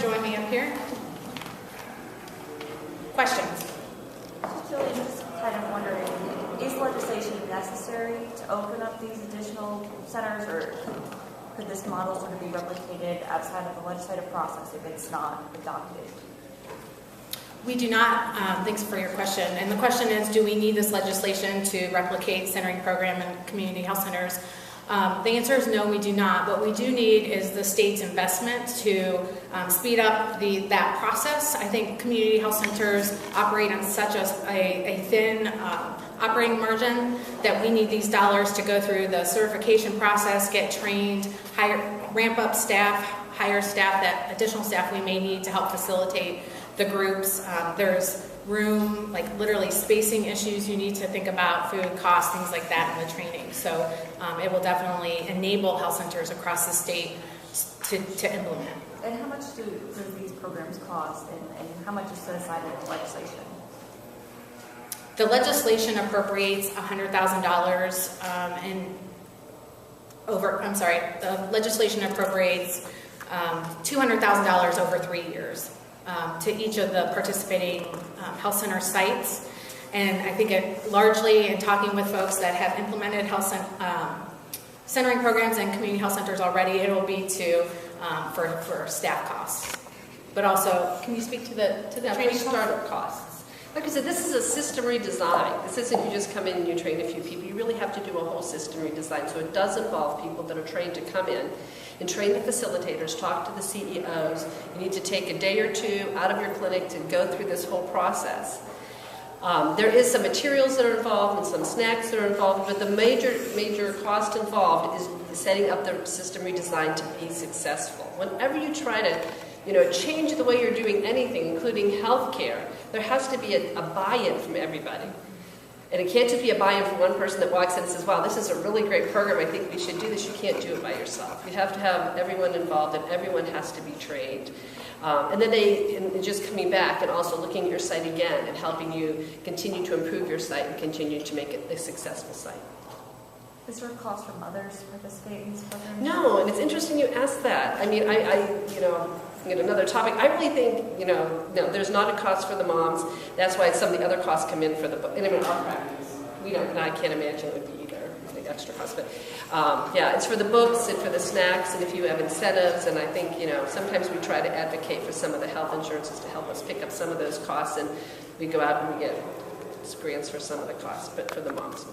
join me up here? Questions? Julie, I'm just kind of wondering, is legislation necessary to open up these additional centers, or could this model sort of be replicated outside of the legislative process if it's not adopted? We do not. Thanks for your question. And the question is, do we need this legislation to replicate centering program in community health centers? The answer is no, we do not. What we do need is the state's investment to speed up that process. I think community health centers operate on such a thin operating margin that we need these dollars to go through the certification process, get trained, ramp up staff, hire staff, that additional staff we may need to help facilitate the groups. There's room, like literally spacing issues you need to think about, food costs, things like that in the training. So it will definitely enable health centers across the state to implement. And how much do these programs cost, and how much is set aside in the legislation? The legislation appropriates $100,000 the legislation appropriates $200,000 over 3 years. To each of the participating health center sites. And I think it largely, in talking with folks that have implemented health centering programs and community health centers already, it will be for staff costs. But also, can you speak to the training startup costs? Like I said, this is a system redesign. This isn't you just come in and you train a few people. You really have to do a whole system redesign. So it does involve people that are trained to come in and train the facilitators, talk to the CEOs. You need to take a day or two out of your clinic to go through this whole process. There is some materials that are involved and some snacks that are involved, but the major cost involved is setting up the system redesign to be successful. Whenever you try to change the way you're doing anything, including healthcare, there has to be a buy-in from everybody. And it can't just be a buy-in from one person that walks in and says, wow, this is a really great program, I think we should do this. You can't do it by yourself. You have to have everyone involved, and everyone has to be trained. And then just coming back and also looking at your site again and helping you continue to improve your site and continue to make it a successful site. Is there a cost from others to participate in these programs? No, and it's interesting you asked that. I mean, another topic. I really think, no, there's not a cost for the moms. That's why some of the other costs come in for the book. And in our practice, I can't imagine it would be either the extra cost. But it's for the books and for the snacks, and if you have incentives. And I think, sometimes we try to advocate for some of the health insurances to help us pick up some of those costs, and we go out and we get grants for some of the costs, but for the moms.